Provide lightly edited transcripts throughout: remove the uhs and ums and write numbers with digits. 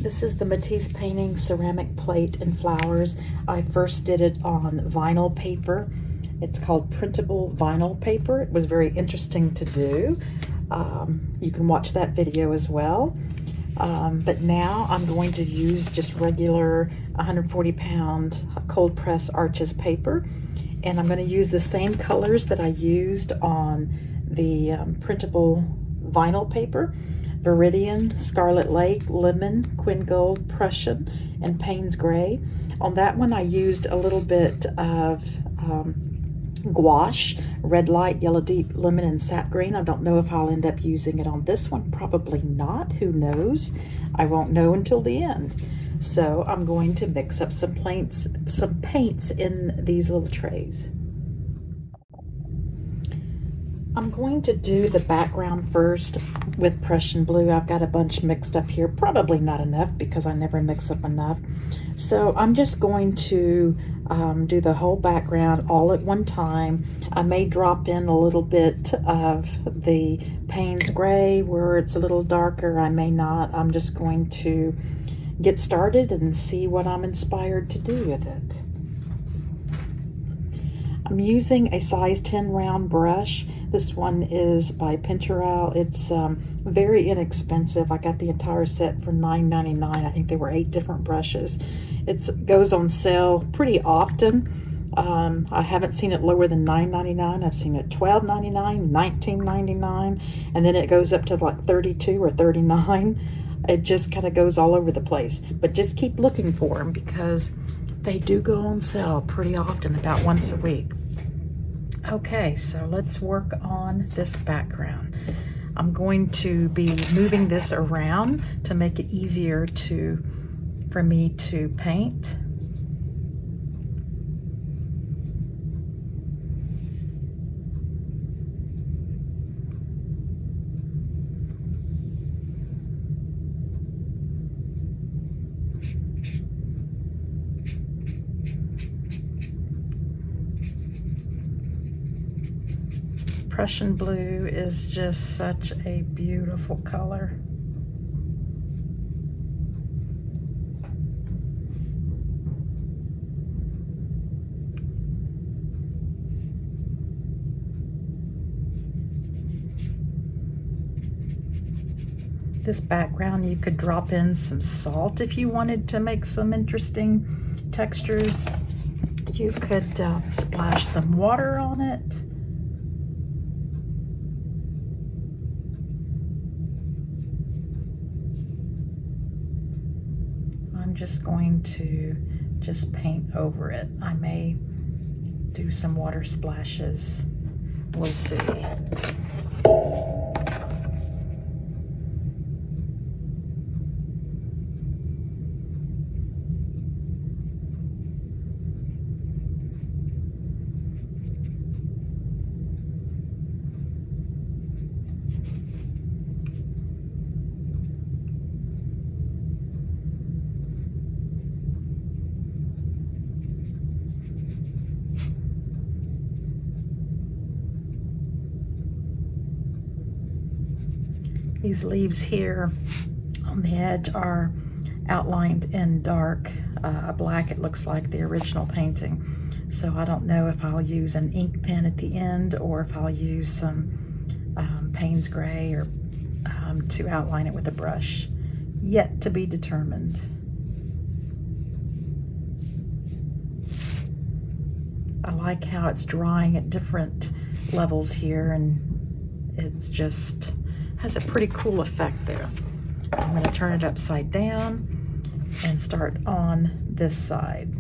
This is the Matisse painting, ceramic plate and flowers. I first did it on vinyl paper. It's called printable vinyl paper. It was very interesting to do. You can watch that video as well. But now I'm going to use just regular 140 pound cold press Arches paper. And I'm going to use the same colors that I used on the printable vinyl paper. Viridian, Scarlet Lake, Lemon, Quin Gold, Prussian, and Payne's Gray. On that one I used a little bit of gouache, Red Light, Yellow Deep, Lemon, and Sap Green. I don't know if I'll end up using it on this one. Probably not. Who knows? I won't know until the end. So I'm going to mix up some paints in these little trays. I'm going to do the background first with Prussian blue. I've got a bunch mixed up here, probably not enough because I never mix up enough. So I'm just going to do the whole background all at one time. I may drop in a little bit of the Payne's Gray where it's a little darker. I may not. I'm just going to get started and see what I'm inspired to do with it. I'm using a size 10 round brush. This one is by Pinturel. It's very inexpensive. I got the entire set for $9.99. I think there were 8 different brushes. It goes on sale pretty often. I haven't seen it lower than $9.99. I've seen it $12.99, $19.99, and then it goes up to like $32 or $39. It just kind of goes all over the place. But just keep looking for them because they do go on sale pretty often, about once a week. Okay, so let's work on this background. I'm going to be moving this around to make it easier for me to paint. Prussian blue is just such a beautiful color. This background, you could drop in some salt if you wanted to make some interesting textures. You could splash some water on it. I'm just going to paint over it. I may do some water splashes. We'll see. These leaves here on the edge are outlined in dark black. It looks like the original painting. So I don't know if I'll use an ink pen at the end or if I'll use some Payne's Gray or to outline it with a brush. Yet to be determined. I like how it's drying at different levels here, and it's just has a pretty cool effect there. I'm going to turn it upside down and start on this side.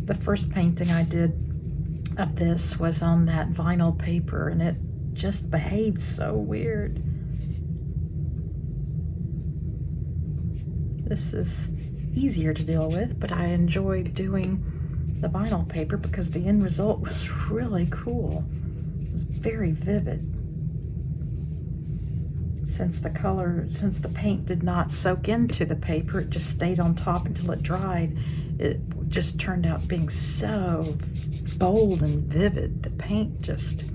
The first painting I did of this was on that vinyl paper, and it just behaved so weird. This is easier to deal with, but I enjoy doing the vinyl paper because the end result was really cool. It was very vivid. Since the paint did not soak into the paper, it just stayed on top until it dried. It just turned out being so bold and vivid. The paint just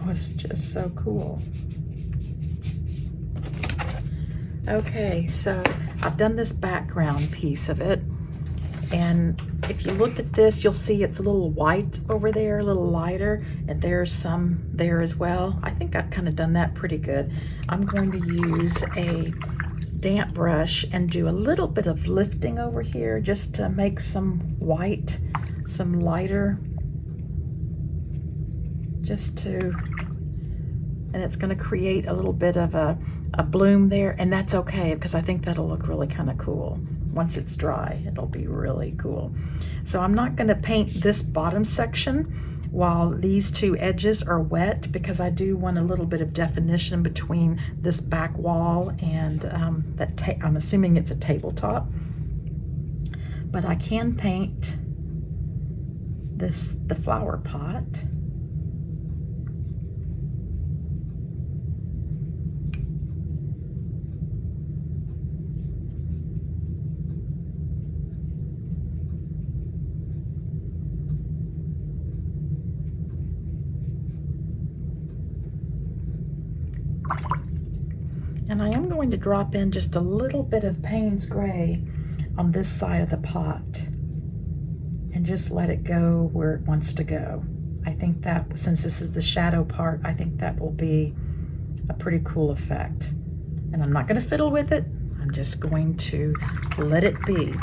was just so cool. Okay, so I've done this background piece of it, and if you look at this, you'll see it's a little white over there, a little lighter, and there's some there as well. I think I've kind of done that pretty good. I'm going to use a damp brush and do a little bit of lifting over here just to make some white, some lighter, and it's going to create a little bit of a bloom there, and that's okay because I think that'll look really kind of cool. Once it's dry, it'll be really cool. So I'm not going to paint this bottom section while these two edges are wet because I do want a little bit of definition between this back wall and I'm assuming it's a tabletop. But I can paint the flower pot. And I am going to drop in just a little bit of Payne's Gray on this side of the pot and just let it go where it wants to go. I think that, since this is the shadow part, I think that will be a pretty cool effect. And I'm not going to fiddle with it. I'm just going to let it be.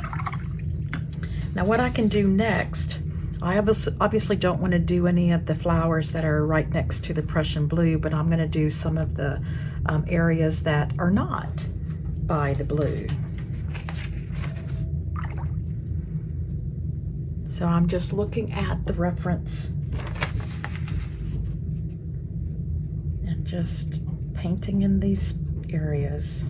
Now what I can do next, I obviously don't want to do any of the flowers that are right next to the Prussian blue, but I'm going to do some of the areas that are not by the blue. So I'm just looking at the reference and just painting in these areas.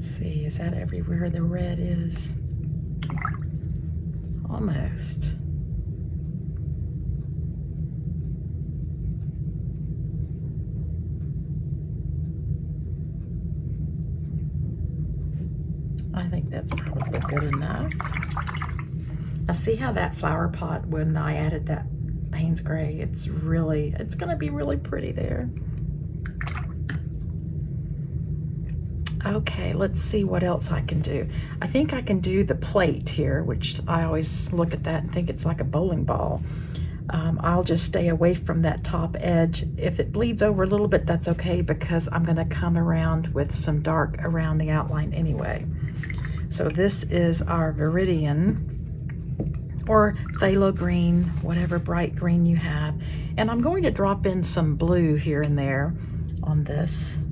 See, is that everywhere the red is? Almost. I think that's probably good enough. I see how that flower pot, when I added that Payne's Gray, it's going to be really pretty there. Okay, let's see what else I can do. I think I can do the plate here, which I always look at that and think it's like a bowling ball. I'll just stay away from that top edge. If it bleeds over a little bit, that's okay, because I'm going to come around with some dark around the outline anyway. So this is our Viridian, or phthalo green, whatever bright green you have. And I'm going to drop in some blue here and there on this.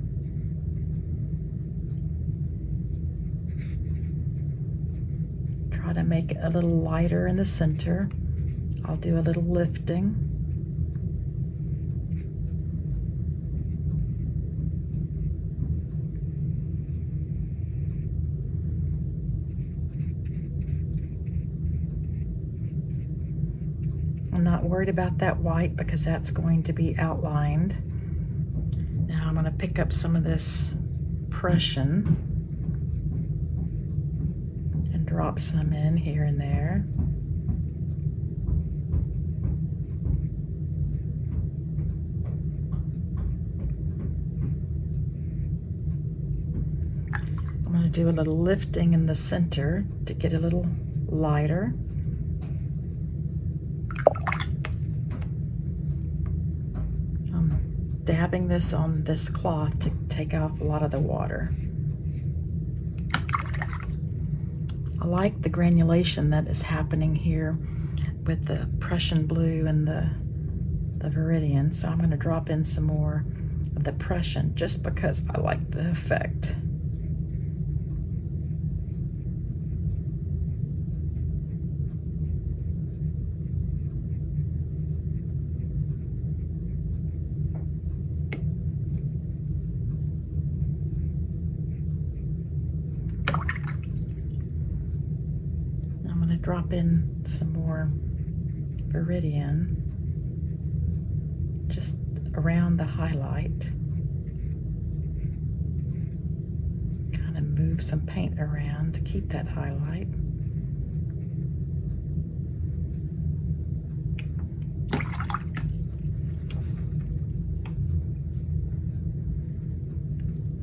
Try to make it a little lighter in the center. I'll do a little lifting. I'm not worried about that white because that's going to be outlined. Now I'm going to pick up some of this Prussian and drop some in here and there. do a little lifting in the center to get a little lighter. I'm dabbing this on this cloth to take off a lot of the water. I like the granulation that is happening here with the Prussian blue and the Viridian, so I'm going to drop in some more of the Prussian just because I like the effect. I'm going to drop in some more Viridian just around the highlight. Kind of move some paint around to keep that highlight.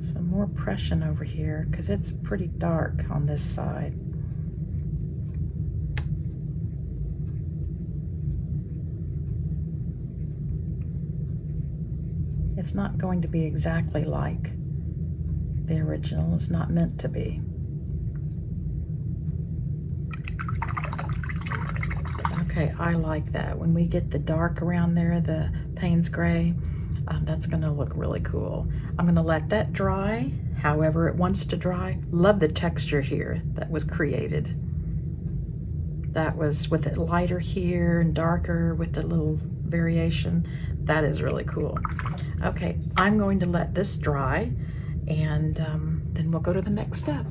Some more Prussian over here because it's pretty dark on this side. It's not going to be exactly like the original. It's not meant to be. Okay, I like that. When we get the dark around there, the Payne's Gray, that's gonna look really cool. I'm gonna let that dry however it wants to dry. Love the texture here that was created. That was with it lighter here and darker with the little variation. That is really cool. Okay, I'm going to let this dry and then we'll go to the next step.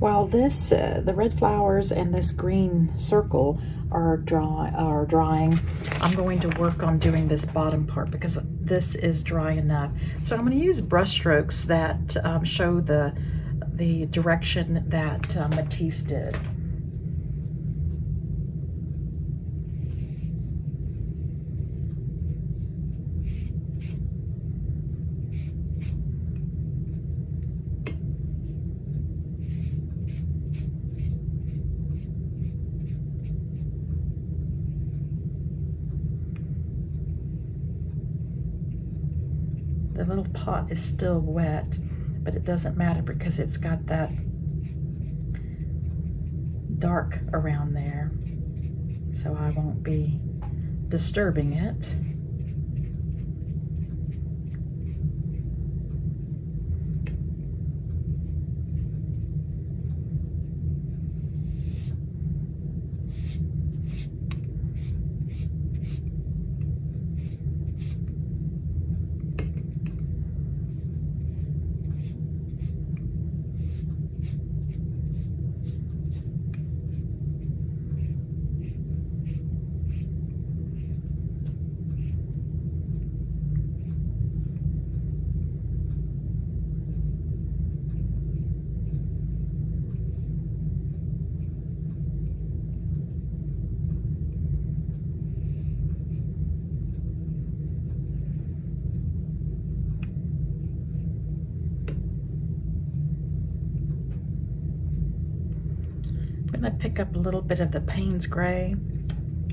While this, the red flowers and this green circle are drying, I'm going to work on doing this bottom part because this is dry enough. So I'm going to use brush strokes that show the direction that Matisse did. The little pot is still wet, but it doesn't matter because it's got that dark around there, so I won't be disturbing it. I'm going to pick up a little bit of the Payne's Gray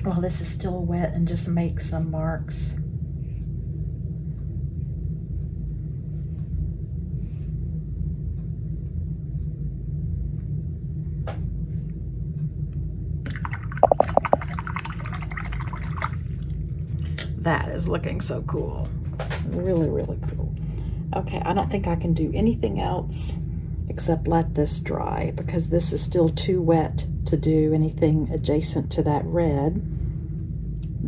while this is still wet and just make some marks. That is looking so cool. Really, really cool. Okay, I don't think I can do anything else except let this dry because this is still too wet to do anything adjacent to that red.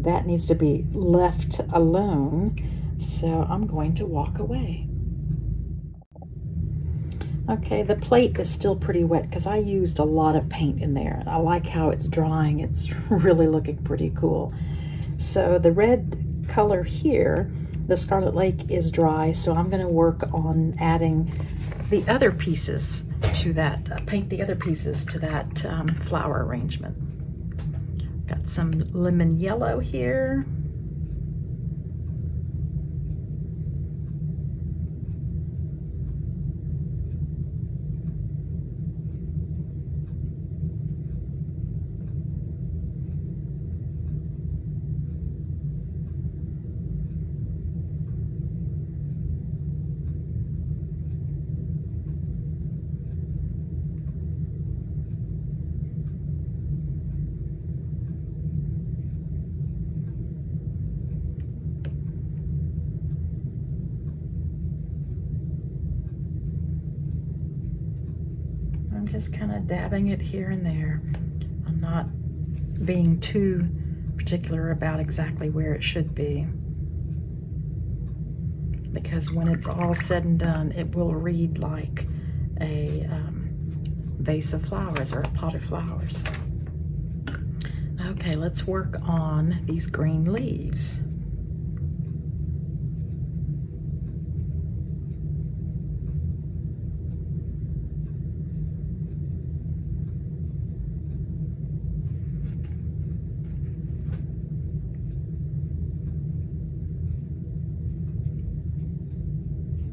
That needs to be left alone, so I'm going to walk away. Okay, the plate is still pretty wet because I used a lot of paint in there, and I like how it's drying. It's really looking pretty cool. So the red color here, the Scarlet Lake, is dry, so I'm going to work on adding the other pieces to that, paint the other pieces to that flower arrangement. Got some lemon yellow here. I'm just kind of dabbing it here and there. I'm not being too particular about exactly where it should be, because when it's all said and done, it will read like a vase of flowers or a pot of flowers. Okay, let's work on these green leaves.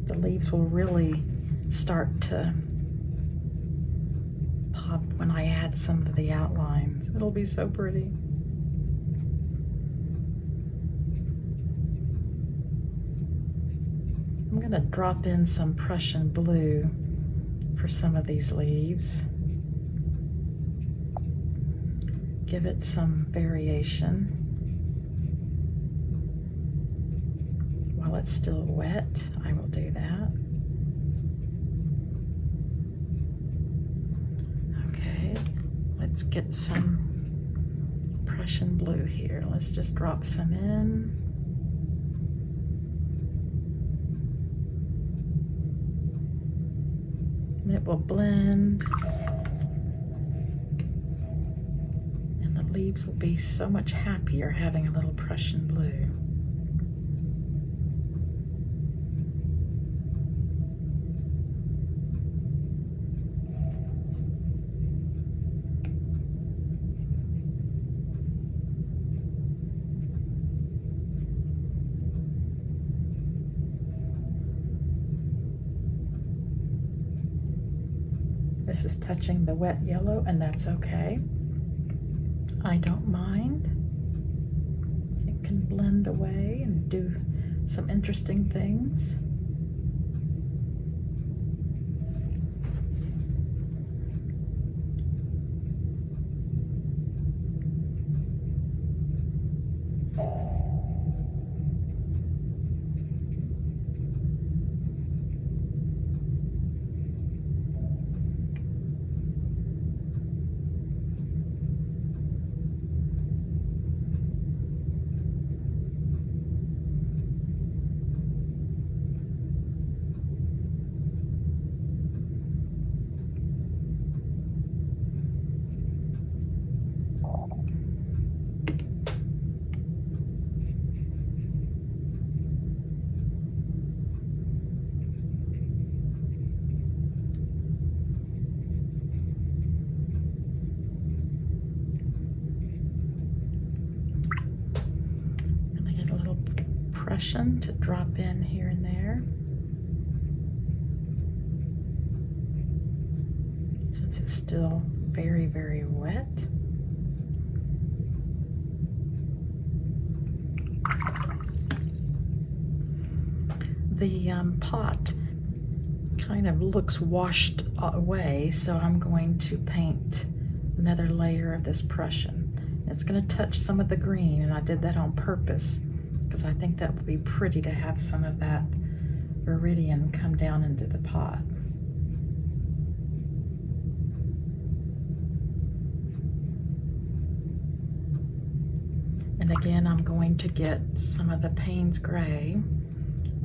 The leaves will really start to pop when I add some of the outlines. It'll be so pretty. I'm gonna drop in some Prussian blue for some of these leaves. Give it some variation while it's still wet. I will do that. Okay, let's get some Prussian blue here. Let's just drop some in. And it will blend. And the leaves will be so much happier having a little Prussian blue. This is touching the wet yellow, and that's okay. I don't mind. It can blend away and do some interesting things. Prussian to drop in here and there. Since it's still very, very wet. The pot kind of looks washed away, so I'm going to paint another layer of this Prussian. It's going to touch some of the green, and I did that on purpose because I think that would be pretty to have some of that viridian come down into the pot. And again, I'm going to get some of the Payne's Gray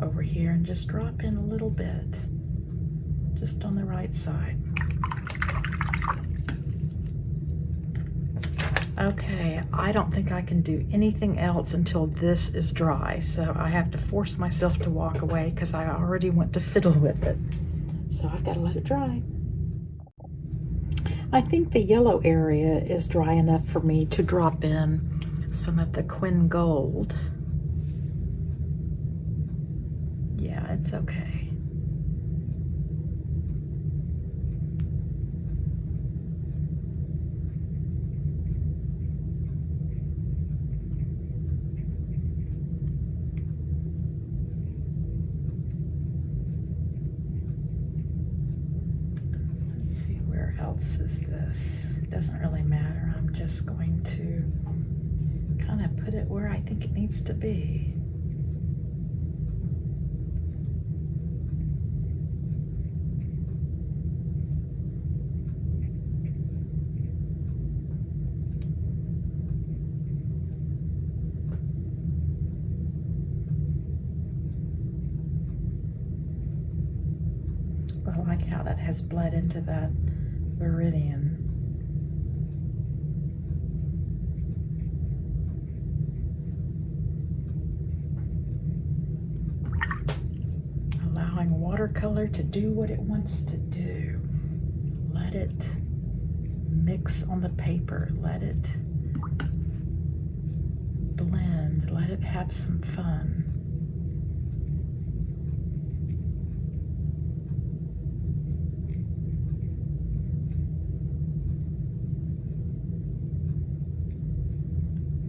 over here and just drop in a little bit, just on the right side. Okay, I don't think I can do anything else until this is dry, so I have to force myself to walk away because I already want to fiddle with it. So I've got to let it dry. I think the yellow area is dry enough for me to drop in some of the Quin Gold. Yeah, it's okay. Let's see, where else is this? It doesn't really matter. I'm just going to kind of put it where I think it needs to be. like how that has bled into that viridian. Allowing watercolor to do what it wants to do. Let it mix on the paper. Let it blend. Let it have some fun.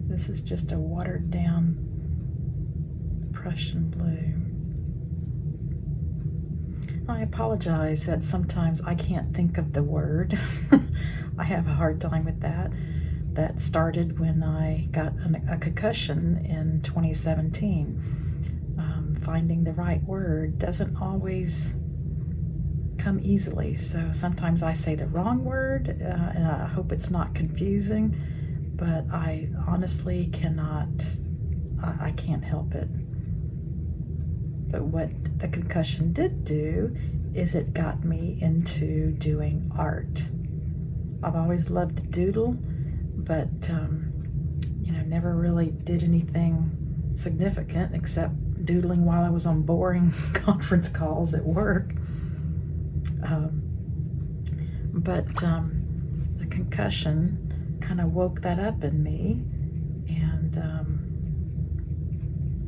This is just a watered down Prussian blue. I apologize that sometimes I can't think of the word. I have a hard time with that. That started when I got a concussion in 2017. Finding the right word doesn't always come easily, so sometimes I say the wrong word, and I hope it's not confusing, but I honestly cannot, I can't help it. But what the concussion did do is it got me into doing art. I've always loved to doodle, but you know, never really did anything significant except doodling while I was on boring conference calls at work. But the concussion kind of woke that up in me, and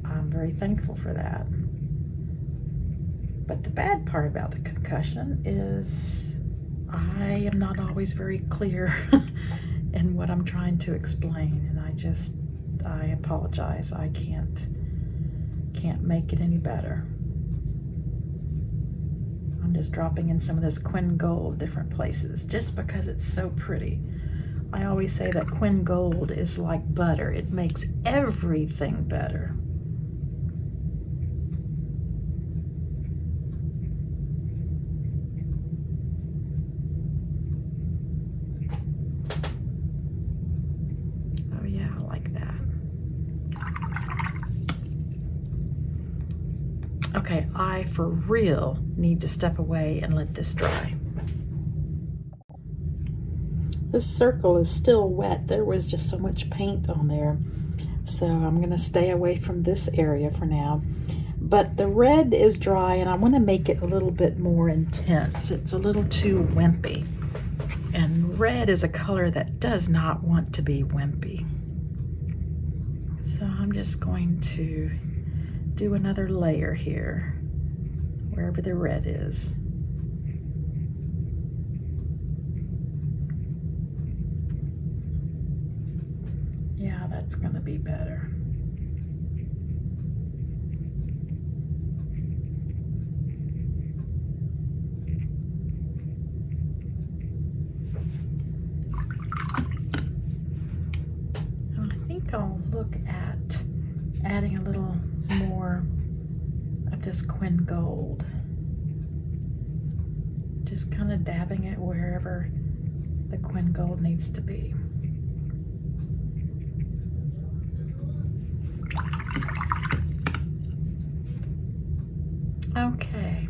I'm very thankful for that. But the bad part about the concussion is I am not always very clear in what I'm trying to explain, and I apologize. I can't make it any better. I'm just dropping in some of this Quinn Gold different places just because it's so pretty. I always say that Quinn Gold is like butter. It makes everything better. Oh yeah, I like that. Okay, I for real need to step away and let this dry. This circle is still wet. There was just so much paint on there. So I'm gonna stay away from this area for now. But the red is dry and I wanna make it a little bit more intense. It's a little too wimpy. And red is a color that does not want to be wimpy. So I'm just going to do another layer here, wherever the red is. Yeah, that's gonna be better. I think I'll look at adding a little more of this Quinn Gold. Just kind of dabbing it wherever the Quinn Gold needs to be. Okay,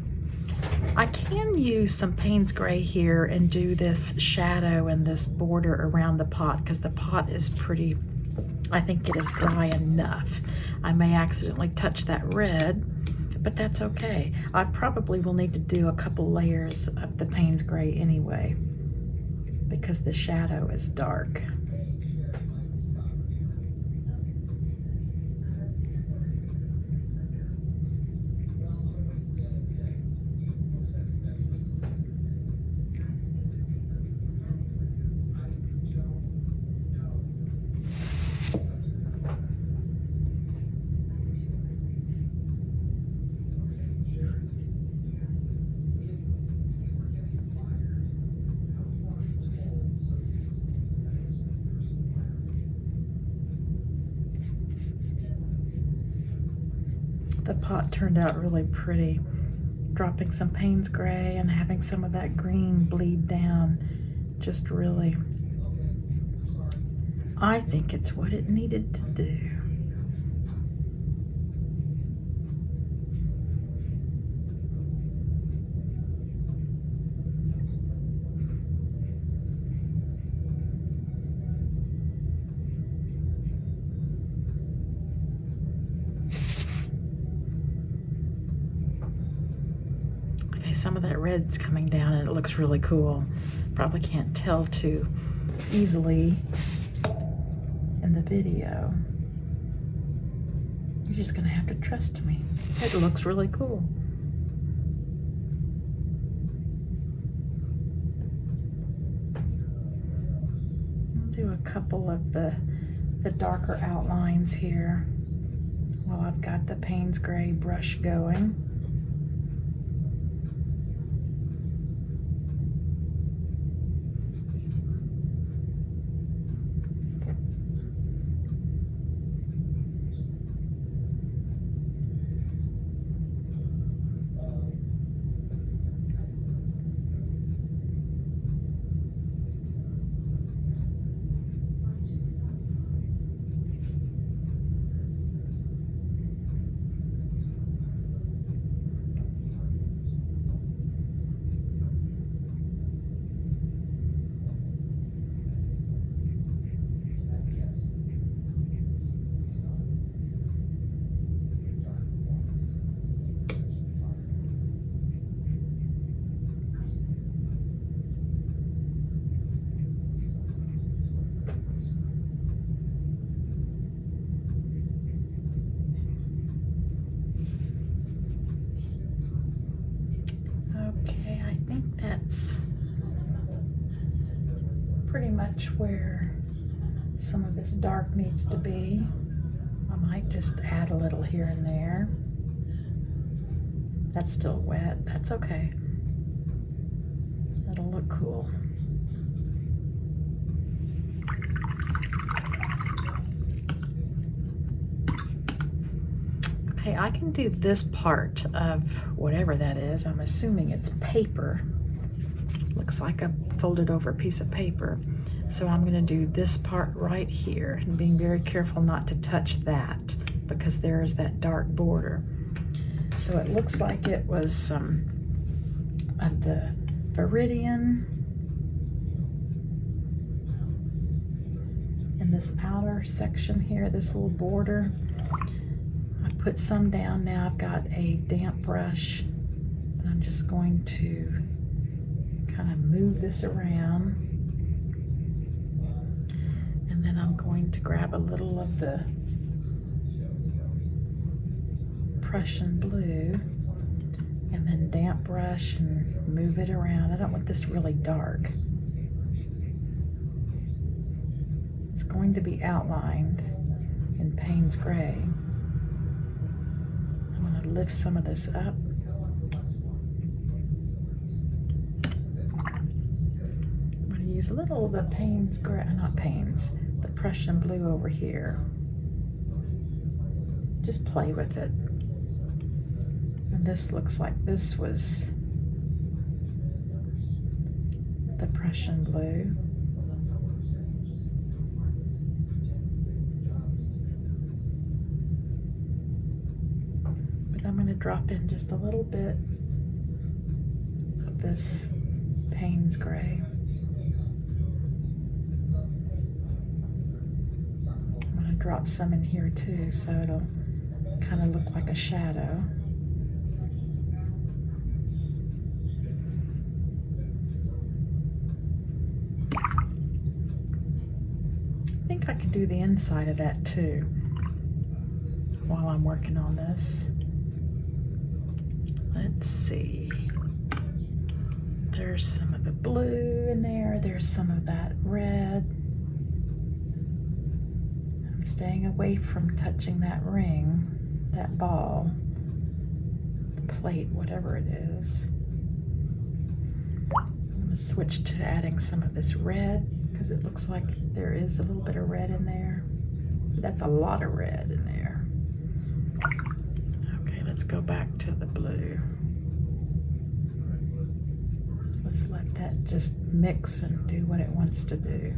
I can use some Payne's Gray here and do this shadow and this border around the pot because the pot is pretty, I think it is dry enough. I may accidentally touch that red, but that's okay. I probably will need to do a couple layers of the Payne's Gray anyway because the shadow is dark. The pot turned out really pretty. Dropping some Payne's Gray and having some of that green bleed down, just really, I think it's what it needed to do. that red's coming down and it looks really cool. Probably can't tell too easily in the video. You're just gonna have to trust me. It looks really cool. I'll do a couple of the darker outlines here while I've got the Payne's Gray brush going. Pretty much where some of this dark needs to be. I might just add a little here and there. That's still wet, that's okay. That'll look cool. Okay, I can do this part of whatever that is. I'm assuming it's paper. Looks like a folded over piece of paper. So I'm gonna do this part right here and being very careful not to touch that because there is that dark border. So it looks like it was some of the Viridian in this outer section here, this little border. I put some down. Now I've got a damp brush and I'm just going to kind of move this around, and then I'm going to grab a little of the Prussian blue and then damp brush and move it around. I don't want this really dark. It's going to be outlined in Payne's Gray. I'm going to lift some of this up. Use a little of the Payne's Gray, not Payne's, the Prussian blue over here. Just play with it. And this looks like this was the Prussian blue. But I'm going to drop in just a little bit of this Payne's Gray. Drop some in here too, so it'll kind of look like a shadow. I think I could do the inside of that too while I'm working on this. Let's see. There's some of the blue in there. There's some of that red. Staying away from touching that ring, that ball, the plate, whatever it is. I'm going to switch to adding some of this red because it looks like there is a little bit of red in there. That's a lot of red in there. Okay, let's go back to the blue. Let's let that just mix and do what it wants to do.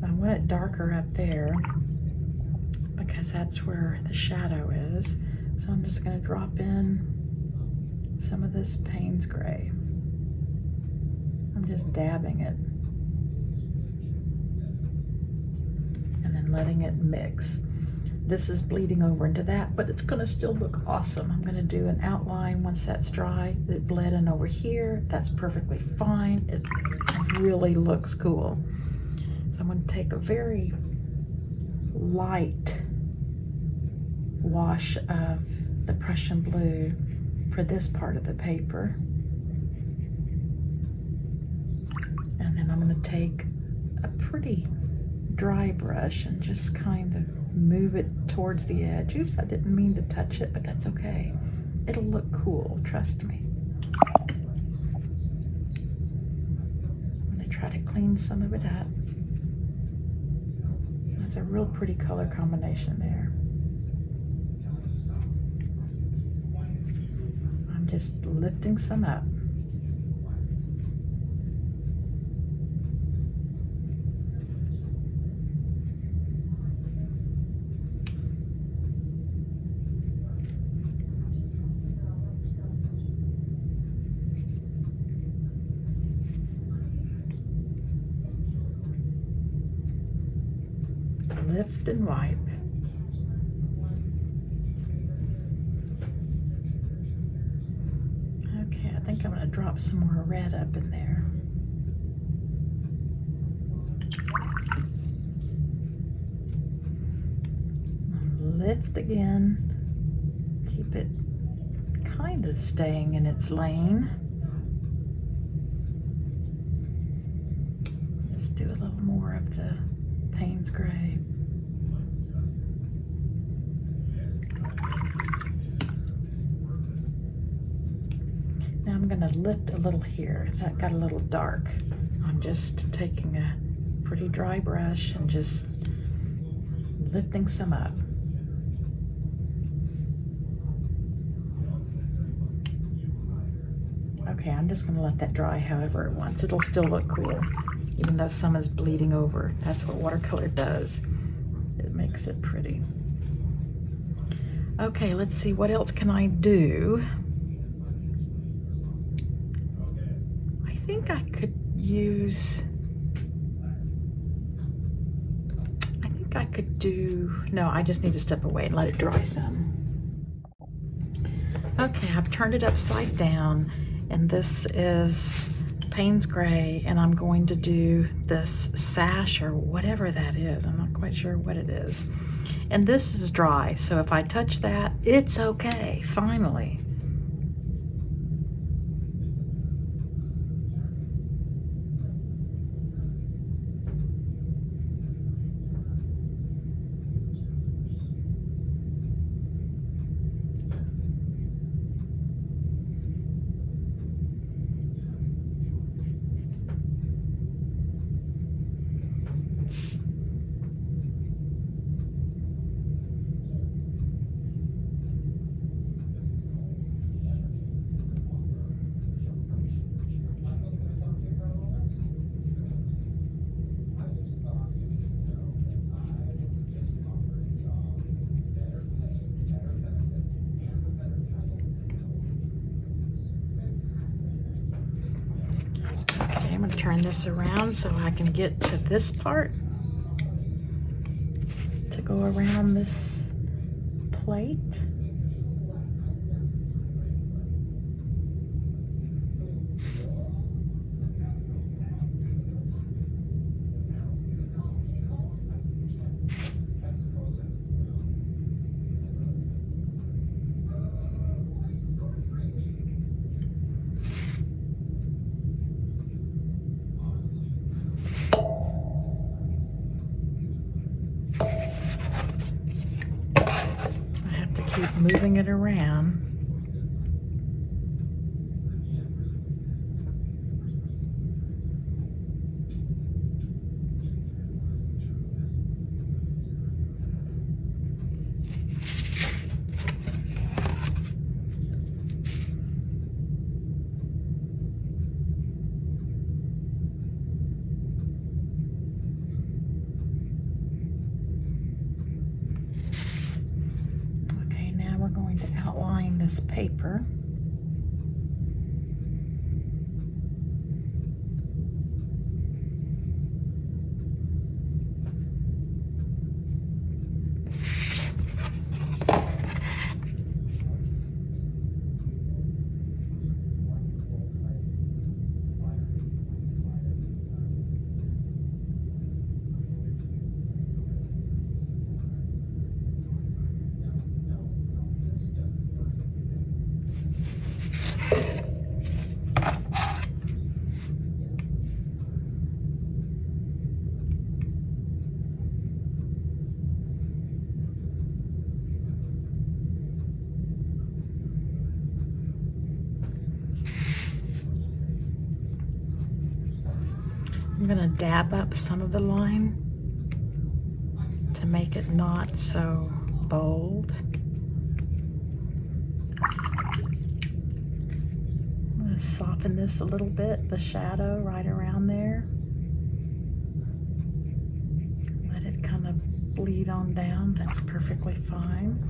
I want it darker up there because that's where the shadow is. So I'm just going to drop in some of this Payne's Gray. just dabbing it and then letting it mix. This is bleeding over into that, but it's gonna still look awesome. I'm gonna do an outline once that's dry. It bled in over here. That's perfectly fine. It really looks cool. So I'm gonna take a very light wash of the Prussian blue for this part of the paper. And then I'm gonna take a pretty dry brush and just kind of move it towards the edge. Oops, I didn't mean to touch it, but that's okay. It'll look cool, trust me. I'm gonna try to clean some of it up. That's a real pretty color combination there. I'm just lifting some up. Lift and wipe. Okay, I think I'm going to drop some more red up in there. Lift again. Keep it kind of staying in its lane. Let's do a little more of the Payne's Gray. Now I'm going to lift a little here. That got a little dark. I'm just taking a pretty dry brush and just lifting some up. Okay, I'm just going to let that dry however it wants. It'll still look cool, even though some is bleeding over. That's what watercolor does. It makes it pretty. Okay, let's see, what else can I do? I think I could use, no, I just need to step away and let it dry some. Okay, I've turned it upside down, and this is Payne's Gray, and I'm going to do this sash or whatever that is. I'm not quite sure what it is. And this is dry, so if I touch that, it's okay, finally. I'm going to turn this around so I can get to this part to go around this plate. Keep moving it around. This paper. I'm gonna dab up some of the line to make it not so bold. I'm gonna soften this a little bit, the shadow right around there. Let it kind of bleed on down, that's perfectly fine.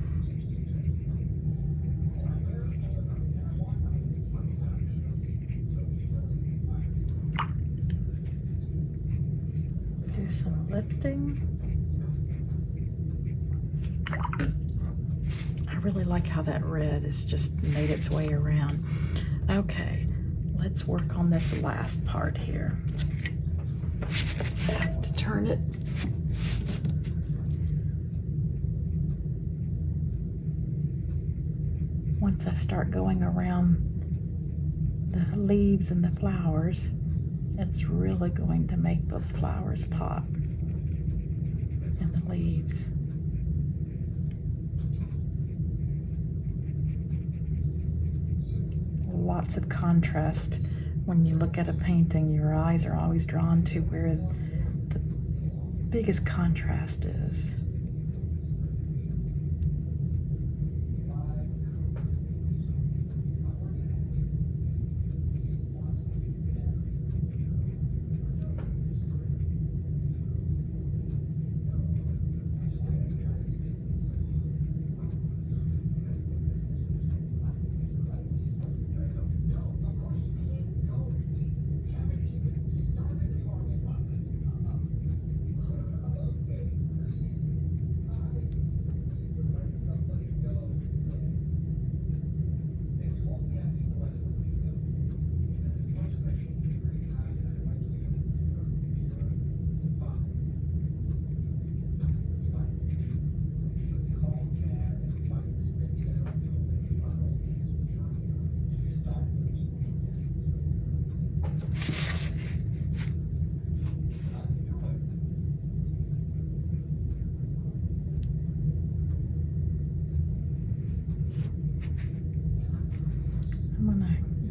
Do some lifting. I really like how that red has just made its way around. Okay, let's work on this last part here. I have to turn it. Once I start going around the leaves and the flowers, it's really going to make those flowers pop and the leaves. Lots of contrast. When you look at a painting, your eyes are always drawn to where the biggest contrast is.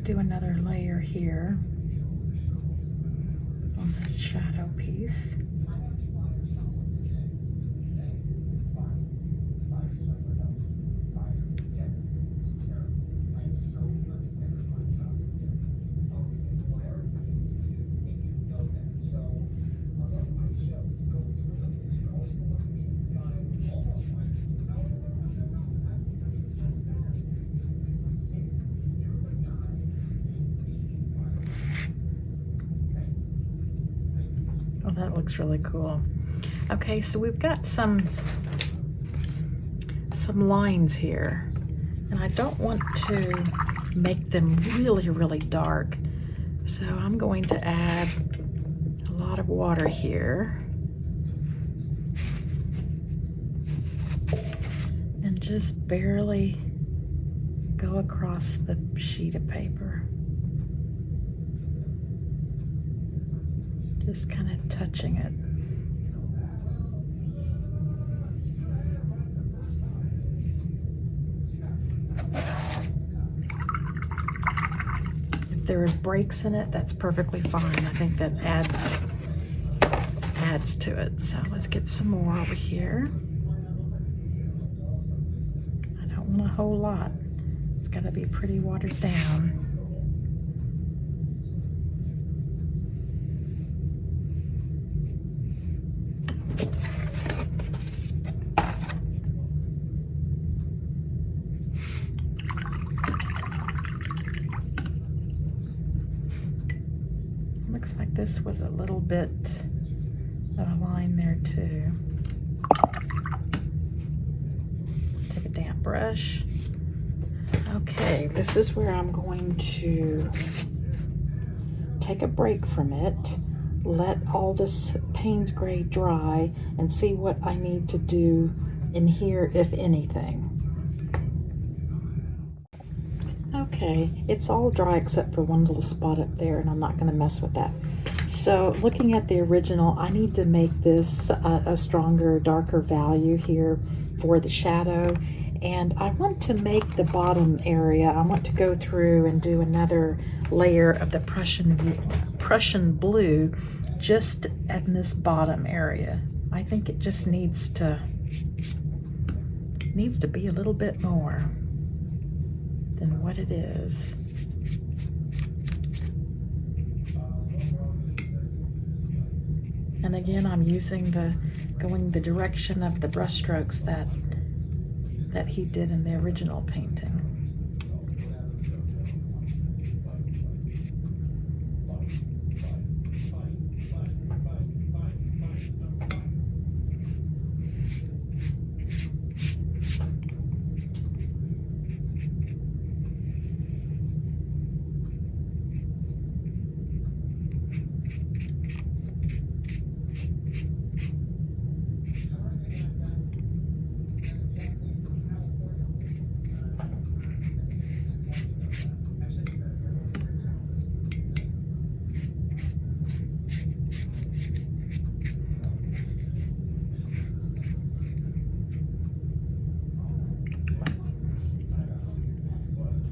Do another layer here on this shadow piece. Oh, that looks really cool. Okay, so we've got some lines here, and I don't want to make them really, really dark. So I'm going to add a lot of water here. And just barely go across the sheet of paper. Just kind of touching it. If there's breaks in it, that's perfectly fine. I think that adds to it. So let's get some more over here. I don't want a whole lot. It's got to be pretty watered down. Looks like this was a little bit of a line there too. Take a damp brush. Okay, this is where I'm going to take a break from it, let all this Payne's Gray dry, and see what I need to do in here, if anything. Okay, it's all dry except for one little spot up there, and I'm not going to mess with that. So looking at the original, I need to make this a stronger, darker value here for the shadow. And I want to make the bottom area, I want to go through and do another layer of the Prussian blue just in this bottom area. I think it just needs to be a little bit more than what it is. And again, I'm using going the direction of the brush strokes that he did in the original painting.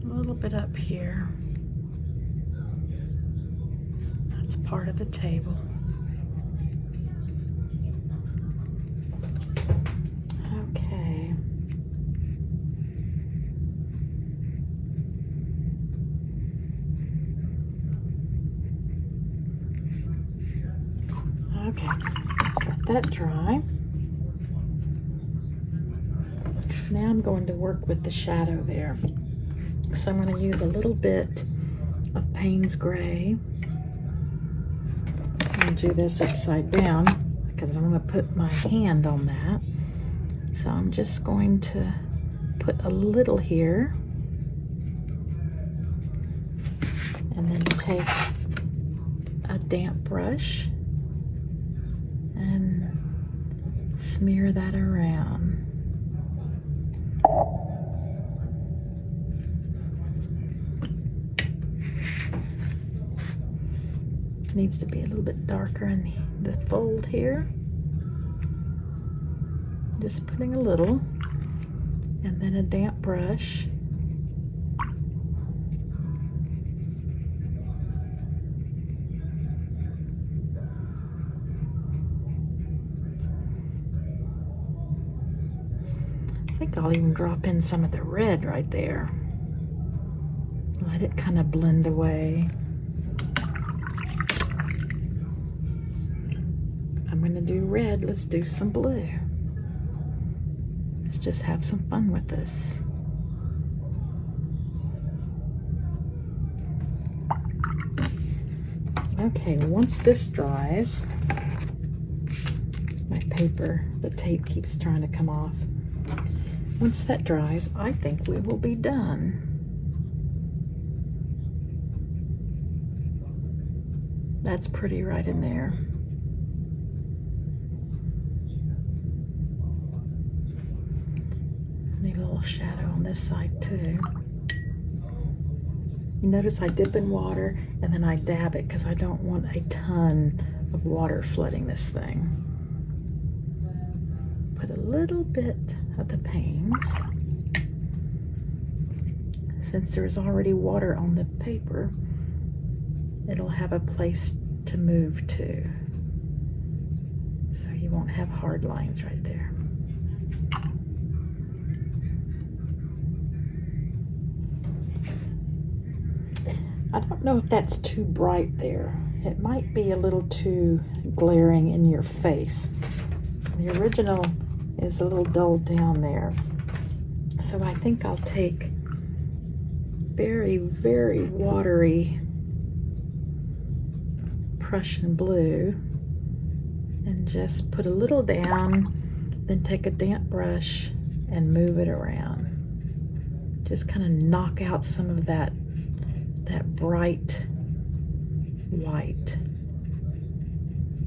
A little bit up here. That's part of the table. Okay. Okay, let's let that dry. Now I'm going to work with the shadow there. So I'm going to use a little bit of Payne's Gray. I'll do this upside down because I don't want to put my hand on that. So I'm just going to put a little here. And then take a damp brush and smear that around. Needs to be a little bit darker in the fold here. Just putting a little, and then a damp brush. I think I'll even drop in some of the red right there. Let it kind of blend away. I'm going to do red. Let's do some blue. Let's just have some fun with this. Okay, once this dries, my paper, the tape keeps trying to come off. Once that dries, I think we will be done. That's pretty right in there. Need a little shadow on this side too. You notice I dip in water and then I dab it because I don't want a ton of water flooding this thing. Put a little bit of the Payne's. Since there's already water on the paper, it'll have a place to move to. So you won't have hard lines right there. I don't know if that's too bright there. It might be a little too glaring in your face. The original is a little dulled down there. So I think I'll take very, very watery Prussian blue and just put a little down, then take a damp brush and move it around. Just kind of knock out some of that bright white.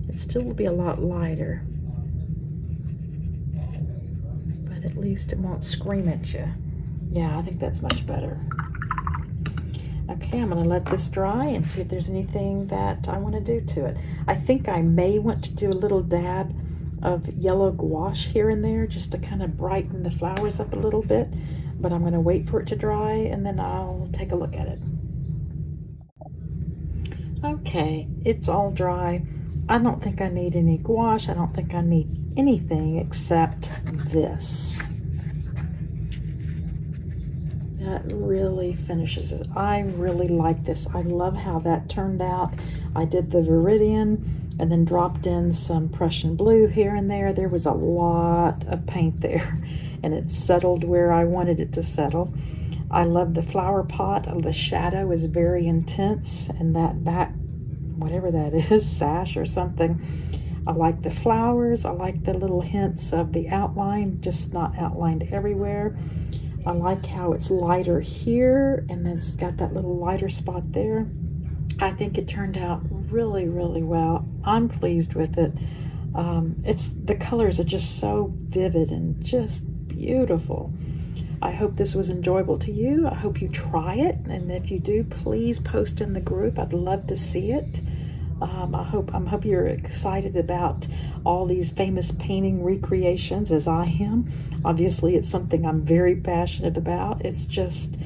It still will be a lot lighter, but at least it won't scream at you. Yeah, I think that's much better. Okay, I'm going to let this dry and see if there's anything that I want to do to it. I think I may want to do a little dab of yellow gouache here and there just to kind of brighten the flowers up a little bit, but I'm going to wait for it to dry and then I'll take a look at it. Okay, it's all dry. I don't think I need any gouache. I don't think I need anything except this. That really finishes it. I really like this. I love how that turned out. I did the Viridian and then dropped in some Prussian blue here and there. There was a lot of paint there, and it settled where I wanted it to settle. I love the flower pot. The shadow is very intense, and that back, whatever that is, sash or something. I like the flowers. I like the little hints of the outline, just not outlined everywhere. I like how it's lighter here, and then it's got that little lighter spot there. I think it turned out really, really well. I'm pleased with it. The colors are just so vivid and just beautiful. I hope this was enjoyable to you. I hope you try it, and if you do, please post in the group. I'd love to see it. I hope you're excited about all these famous painting recreations as I am. Obviously, it's something I'm very passionate about. It's just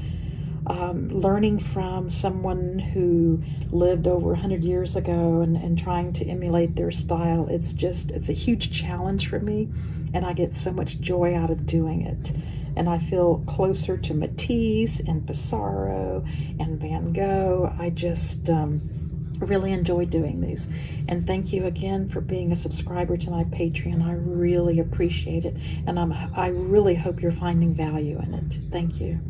learning from someone who lived over 100 years ago and trying to emulate their style. It's a huge challenge for me, and I get so much joy out of doing it. And I feel closer to Matisse and Pissarro and Van Gogh. I just really enjoy doing these. And thank you again for being a subscriber to my Patreon. I really appreciate it. And I really hope you're finding value in it. Thank you.